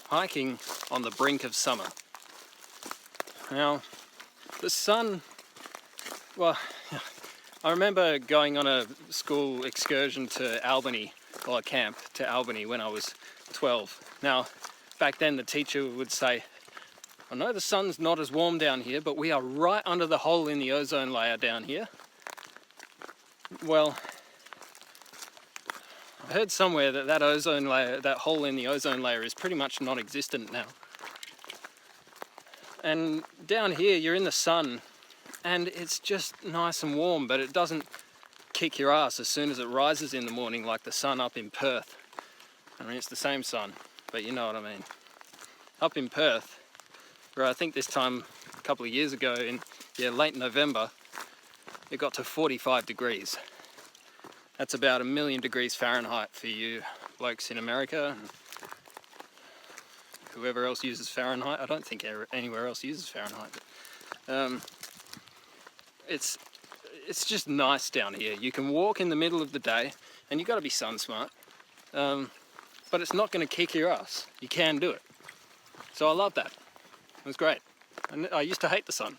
hiking on the brink of summer. Now, the sun, well, I remember going on a school excursion to Albany, or a camp to Albany when I was 12. Now, back then the teacher would say, I know the sun's not as warm down here, but we are right under the hole in the ozone layer down here. Well, I heard somewhere that that ozone layer, that hole in the ozone layer is pretty much non-existent now. And down here you're in the sun and it's just nice and warm, but it doesn't kick your ass as soon as it rises in the morning like the sun up in Perth. I mean, it's the same sun, but you know what I mean. Up in Perth, where I think this time a couple of years ago in late November, it got to 45 degrees. That's about 1 million degrees Fahrenheit for you blokes in America. Whoever else uses Fahrenheit. I don't think anywhere else uses Fahrenheit. But, it's just nice down here. You can walk in the middle of the day, and you've got to be sun smart. But it's not going to kick your ass. You can do it. So I love that. It was great. And I used to hate the sun.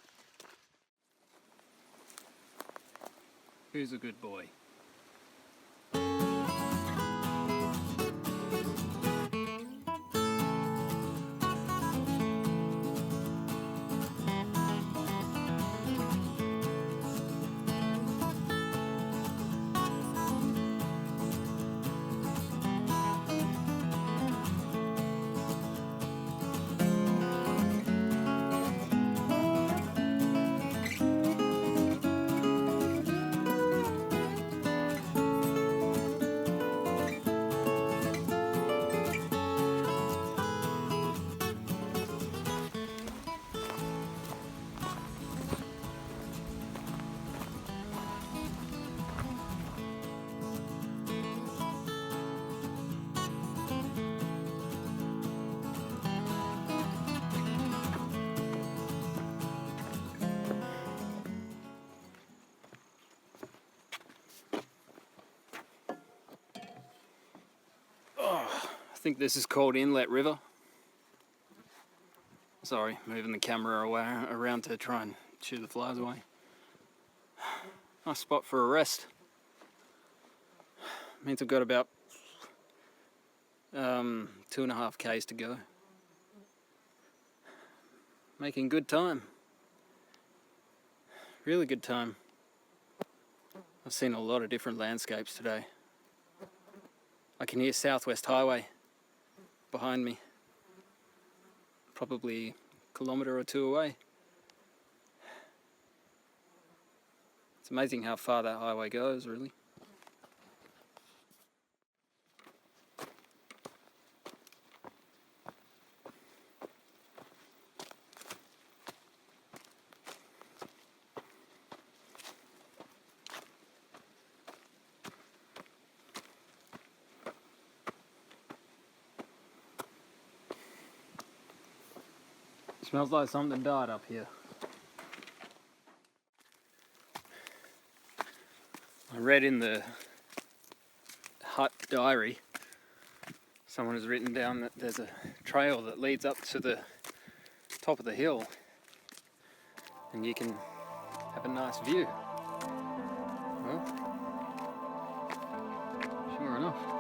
Who's a good boy? I think this is called Inlet River. Sorry, moving the camera around to try and shoo the flies away. Nice spot for a rest. Means I've got about 2.5 k's to go. Making good time. Really good time. I've seen a lot of different landscapes today. I can hear Southwest Highway behind me, probably a kilometre or two away. It's amazing how far that highway goes, really. Smells like something died up here. I read in the hut diary, someone has written down that there's a trail that leads up to the top of the hill and you can have a nice view. Well, sure enough.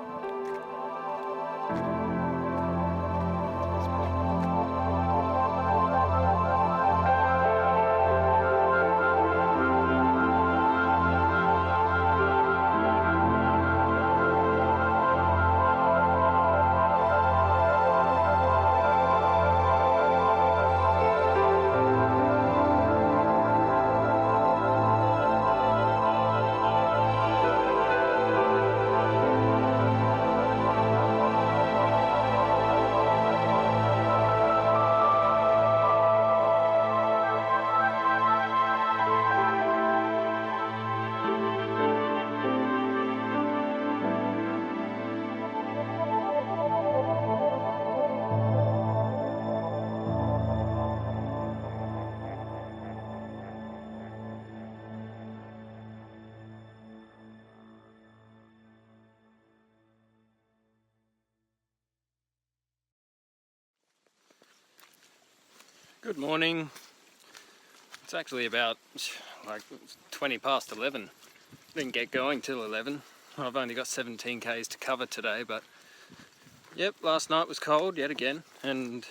Good morning. It's actually about like 20 past 11. Didn't get going till 11. I've only got 17 k's to cover today, but yep, last night was cold yet again and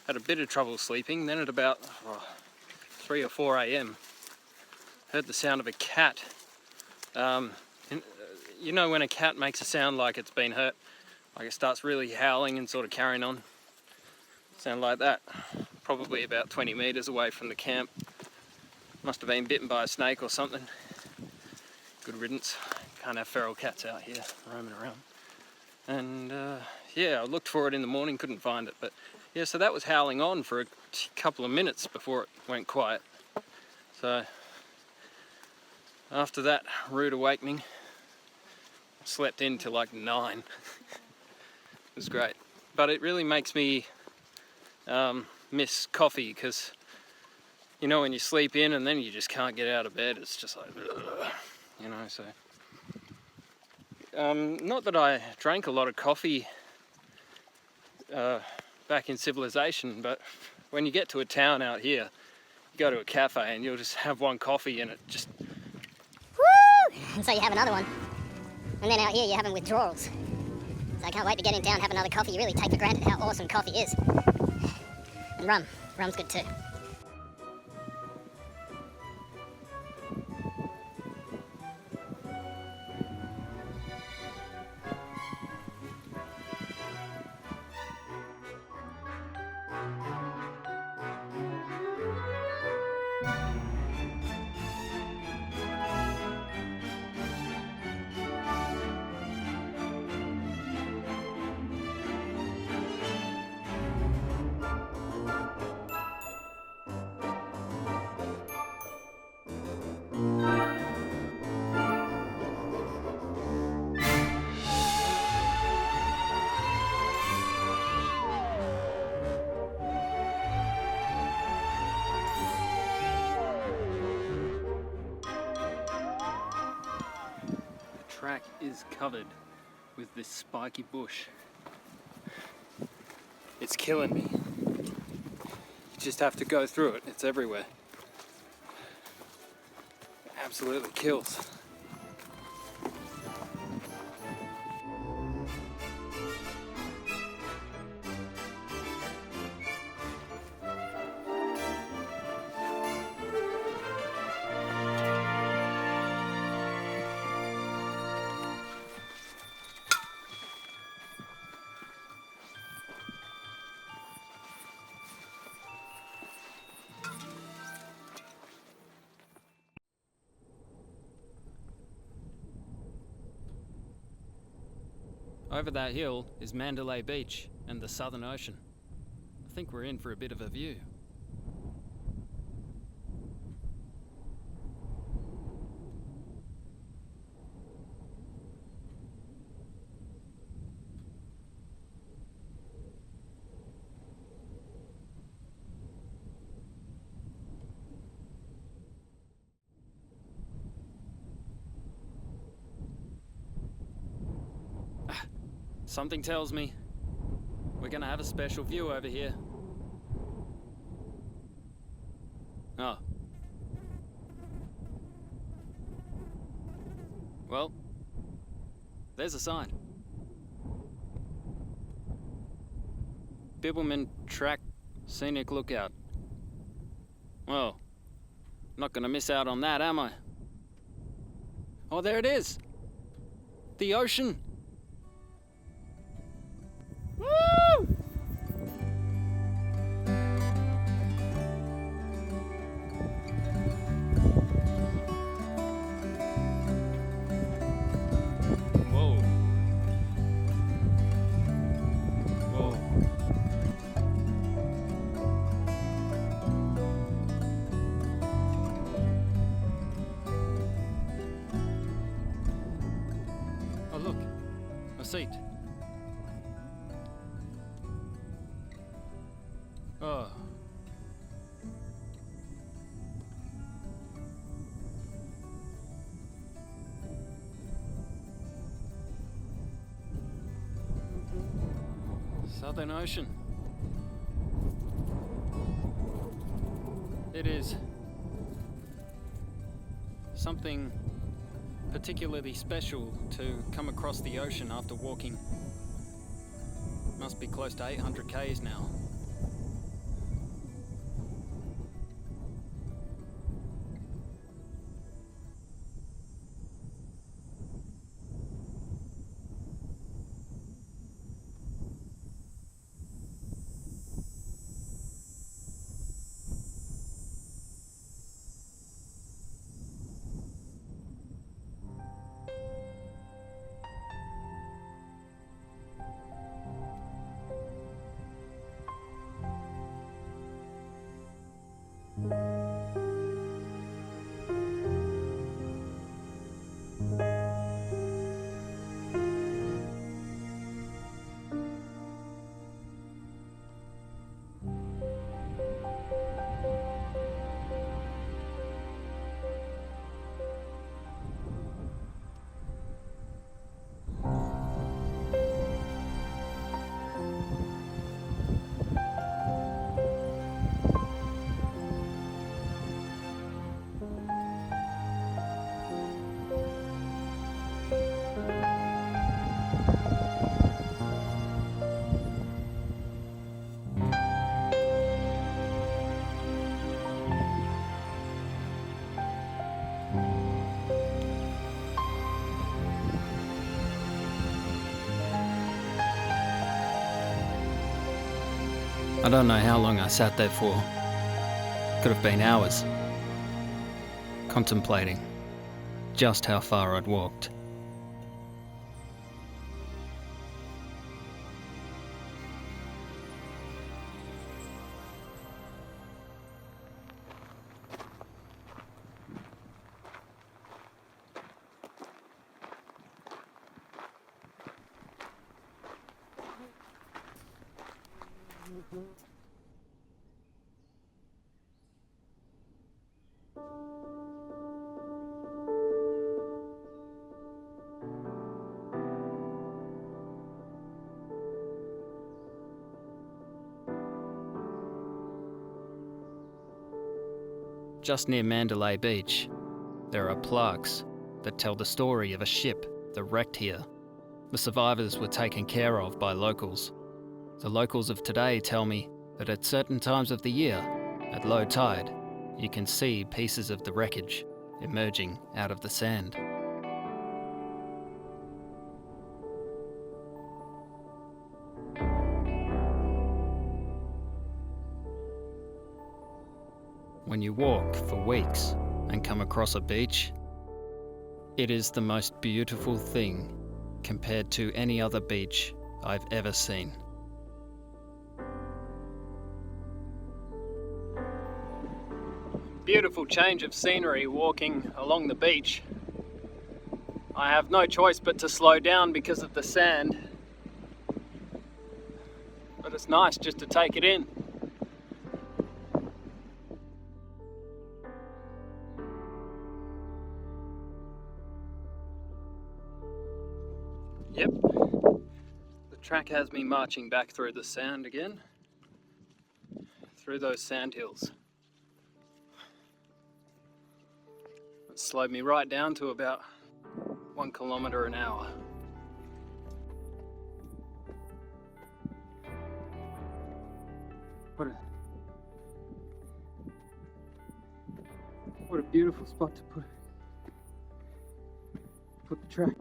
had a bit of trouble sleeping. Then at about 3 or 4 a.m. heard the sound of a cat. You know when a cat makes a sound like it's been hurt, like it starts really howling and sort of carrying on? Sound like that. Probably about 20 metres away from the camp. Must have been bitten by a snake or something. Good riddance. Can't have feral cats out here roaming around. And yeah, I looked for it in the morning, couldn't find it. But yeah, so that was howling on for a couple of minutes before it went quiet. So after that rude awakening, slept in till like 9. It was great. But it really makes me miss coffee, because you know when you sleep in and then you just can't get out of bed, it's just like, you know, so not that I drank a lot of coffee back in civilization, but when you get to a town out here, you go to a cafe and you'll just have one coffee and it just woo! And so you have another one, and then out here you're having withdrawals. So I can't wait to get in town and have another coffee. You really take for granted how awesome coffee is. And rum's good too. track is covered with this spiky bush. It's killing me. You just have to go through it. It's everywhere. It absolutely kills. Over that hill is Mandalay Beach and the Southern Ocean. I think we're in for a bit of a view. Something tells me we're gonna have a special view over here. Oh. Well, there's a sign. Bibbulmun Track Scenic Lookout. Well, not gonna miss out on that, am I? Oh, there it is! The ocean! Woo! Whoa. Whoa. Oh, look. A seat. Oh. Southern Ocean. It is something particularly special to come across the ocean after walking. Must be close to 800 k's now. I don't know how long I sat there for. Could have been hours, contemplating just how far I'd walked. Just near Mandalay Beach, there are plaques that tell the story of a ship that wrecked here. The survivors were taken care of by locals. The locals of today tell me that at certain times of the year, at low tide, you can see pieces of the wreckage emerging out of the sand. When you walk for weeks and come across a beach, it is the most beautiful thing compared to any other beach I've ever seen. Beautiful change of scenery walking along the beach. I have no choice but to slow down because of the sand, but it's nice just to take it in. Yep, the track has me marching back through the sand again, through those sand hills. It slowed me right down to about 1 kilometre an hour. What a beautiful spot to put the track.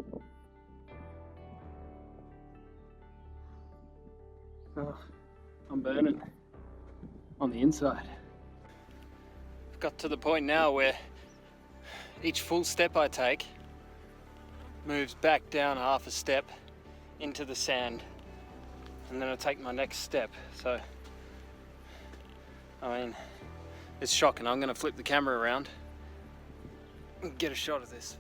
Oh, I'm burning on the inside. I've got to the point now where each full step I take moves back down half a step into the sand, and then I take my next step. So, I mean, it's shocking. I'm going to flip the camera around and get a shot of this.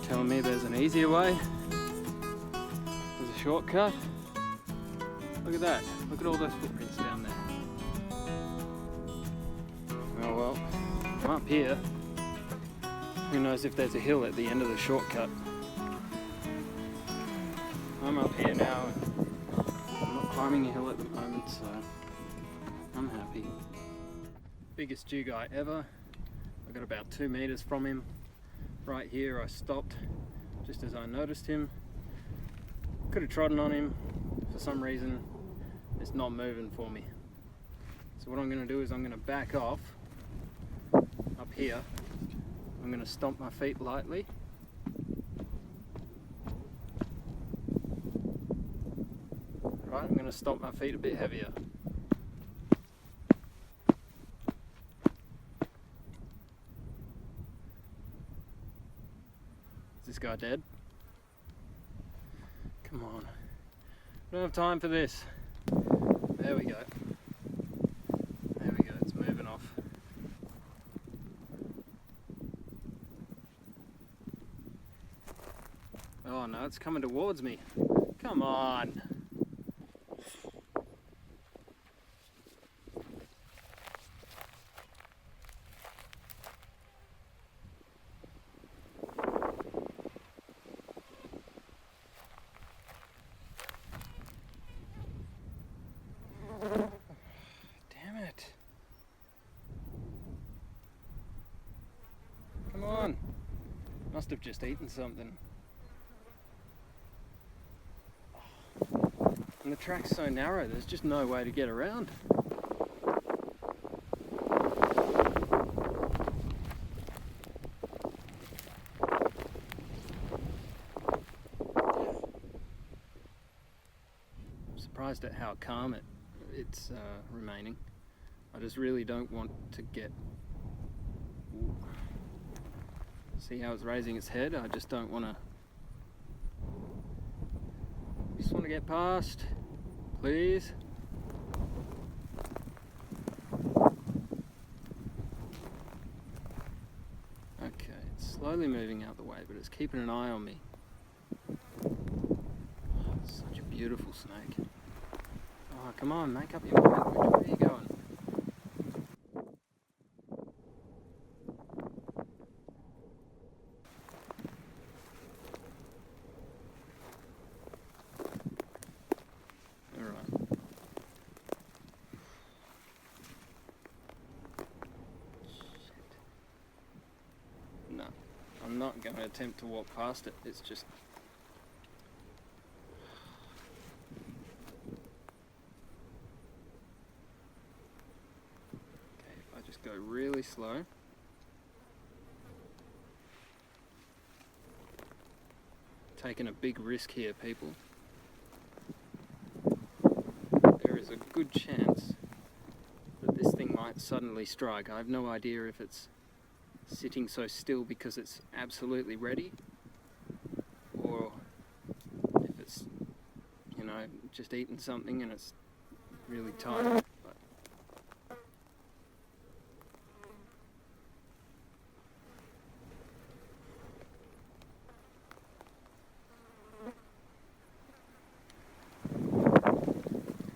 telling me there's an easier way? There's a shortcut? Look at that. Look at all those footprints down there. Oh well, I'm up here. Who knows if there's a hill at the end of the shortcut. I'm up here now. I'm not climbing a hill at the moment, so I'm happy. Biggest dugite ever. I got about 2 meters from him. Right here I stopped just as I noticed him. Could have trodden on him. For some reason it's not moving for me. So what I'm going to do is I'm going to back off up here. I'm going to stomp my feet lightly. Right, I'm going to stomp my feet a bit heavier. Is this guy dead? Come on. I don't have time for this. There we go. There we go, it's moving off. Oh no, it's coming towards me. Come on. Damn it. Come on. Must have just eaten something. And the track's so narrow, there's just no way to get around. I'm surprised at how calm it's remaining. I just really don't want to get... Ooh. See how it's raising its head? I just don't want to... Just want to get past, please. Okay, it's slowly moving out the way, but it's keeping an eye on me. Oh, it's such a beautiful snake. Oh, come on, make up your mind. Which way are you going? No, I'm not going to attempt to walk past it. It's just... Okay, if I just go really slow. Taking a big risk here, people. There is a good chance that this thing might suddenly strike. I have no idea if it's sitting so still because it's absolutely ready, or if it's, you know, just eaten something and it's really tired. But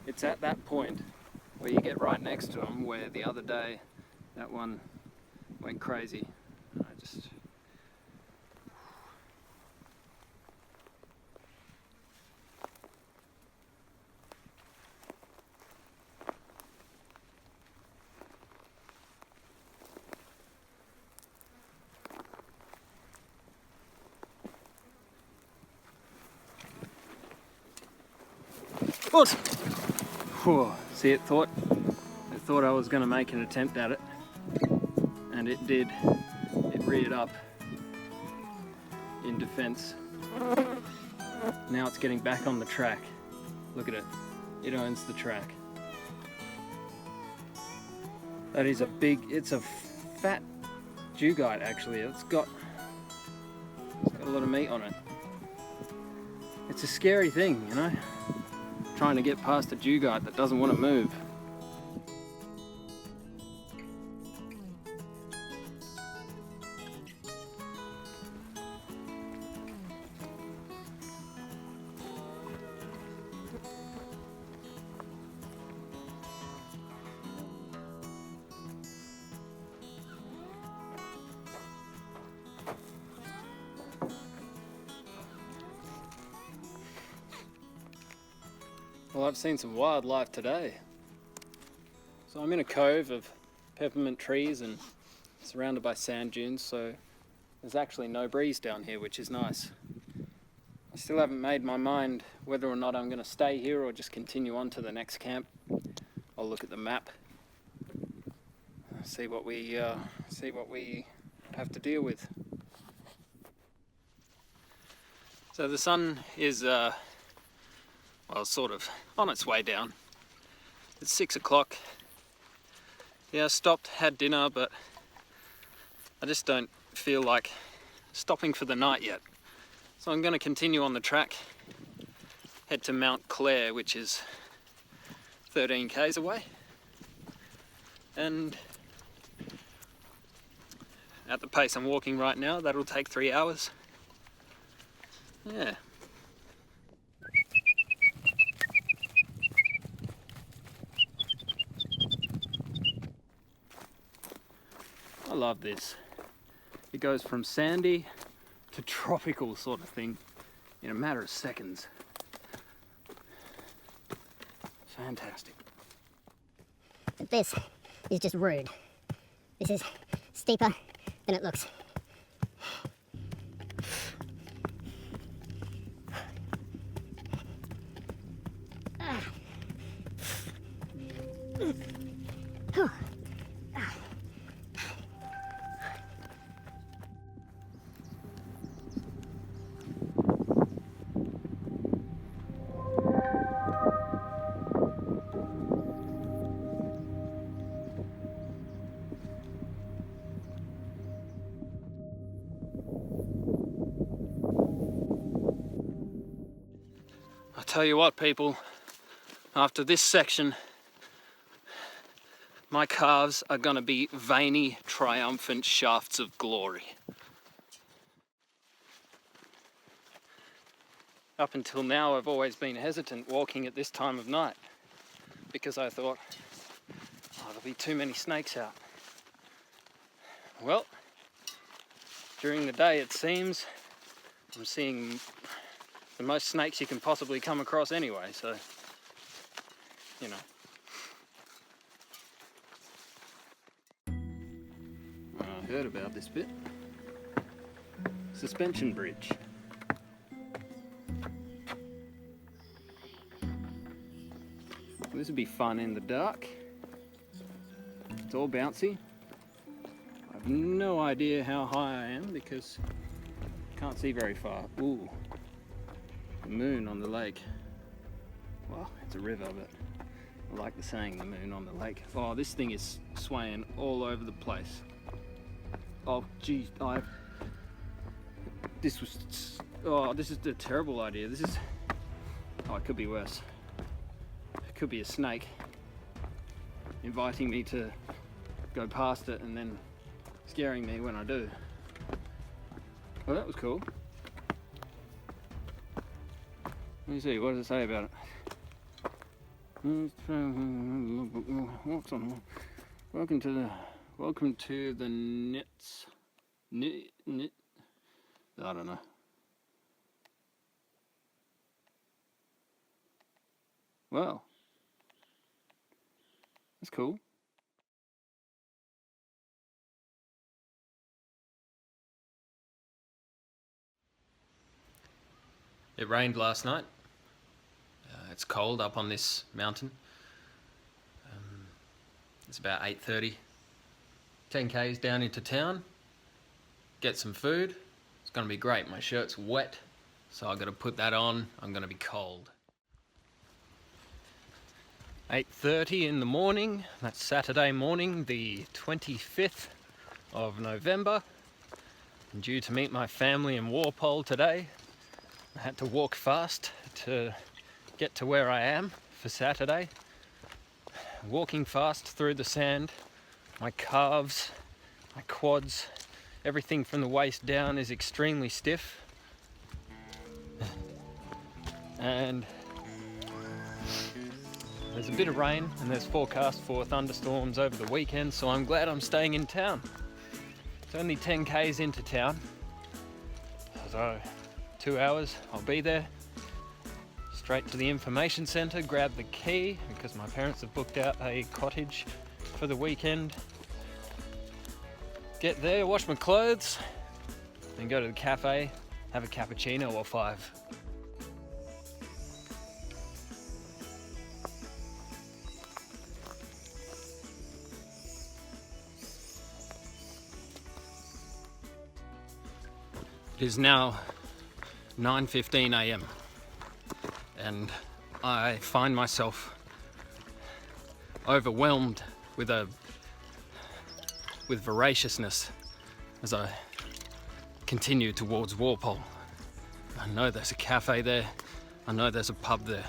it's at that point where you get right next to them, where the other day that one went crazy. I just... What? Whew. See, it thought I was going to make an attempt at it. And it did. It reared up in defense. Now it's getting back on the track. Look at it. It owns the track. That is a big, it's a fat dugite actually. It's got a lot of meat on it. It's a scary thing, you know? Trying to get past a dugite that doesn't want to move. Well, I've seen some wildlife today. So I'm in a cove of peppermint trees and surrounded by sand dunes, so there's actually no breeze down here, which is nice. I still haven't made my mind whether or not I'm going to stay here or just continue on to the next camp. I'll look at the map, see what we have to deal with. So the sun is well, sort of on its way down. It's 6 o'clock. Yeah, I stopped, had dinner, but I just don't feel like stopping for the night yet. So I'm going to continue on the track, head to Mount Clare, which is 13 k's away. And at the pace I'm walking right now, that'll take 3 hours. Yeah. I love this. It goes from sandy to tropical sort of thing in a matter of seconds. Fantastic. This is just rude. This is steeper than it looks. I tell you what, people, after this section, my calves are going to be veiny, triumphant shafts of glory. Up until now, I've always been hesitant walking at this time of night because I thought, oh, there'll be too many snakes out. Well, during the day, it seems I'm seeing the most snakes you can possibly come across anyway, so, you know. I heard about this bit. Suspension bridge. This would be fun in the dark. It's all bouncy. I have no idea how high I am because I can't see very far. Ooh. The moon on the lake. Well, it's a river, but I like the saying, the moon on the lake. Oh, this thing is swaying all over the place. Oh, geez, this is a terrible idea. Oh, it could be worse. It could be a snake inviting me to go past it and then scaring me when I do. Well, that was cool. Let me see, what does it say about it? Welcome to the nits. Nit. I don't know. Well, that's cool. It rained last night. It's cold up on this mountain. It's about 8:30. 10 k's down into town. Get some food. It's going to be great. My shirt's wet, so I've got to put that on. I'm going to be cold. 8:30 in the morning. That's Saturday morning, the 25th of November. I'm due to meet my family in Walpole today. I had to walk fast to get to where I am for Saturday. Walking fast through the sand, my calves, my quads, everything from the waist down is extremely stiff. And there's a bit of rain and there's forecast for thunderstorms over the weekend, so I'm glad I'm staying in town. It's only 10 k's into town, so 2 hours I'll be there. straight to the information centre, grab the key because my parents have booked out a cottage for the weekend. Get there, wash my clothes, then go to the cafe, have a cappuccino or 5. It is now 9:15 a.m. and I find myself overwhelmed with voraciousness as I continue towards Walpole. I know there's a cafe there, I know there's a pub there.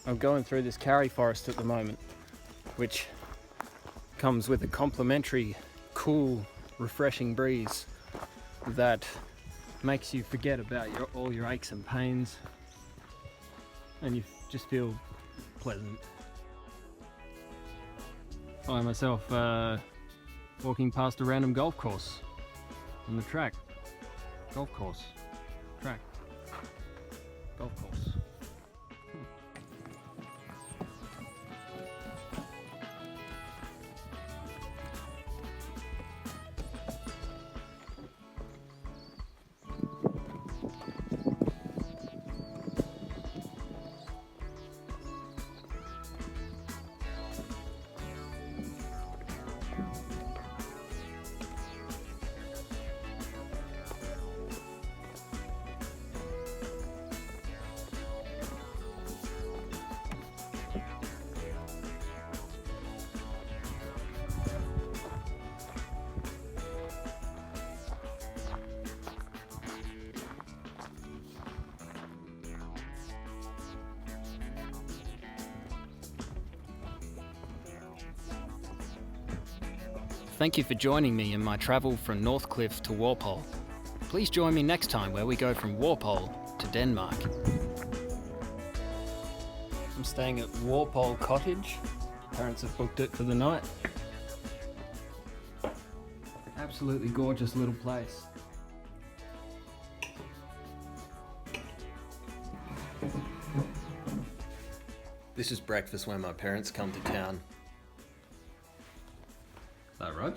I'm going through this karri forest at the moment, which comes with a complimentary, cool, refreshing breeze that makes you forget about all your aches and pains, and you just feel pleasant. I myself walking past a random golf course on the track. Golf course. Track. Golf course. Thank you for joining me in my travel from Northcliffe to Walpole. Please join me next time where we go from Walpole to Denmark. I'm staying at Walpole Cottage. Parents have booked it for the night. Absolutely gorgeous little place. This is breakfast when my parents come to town. Is that Rog?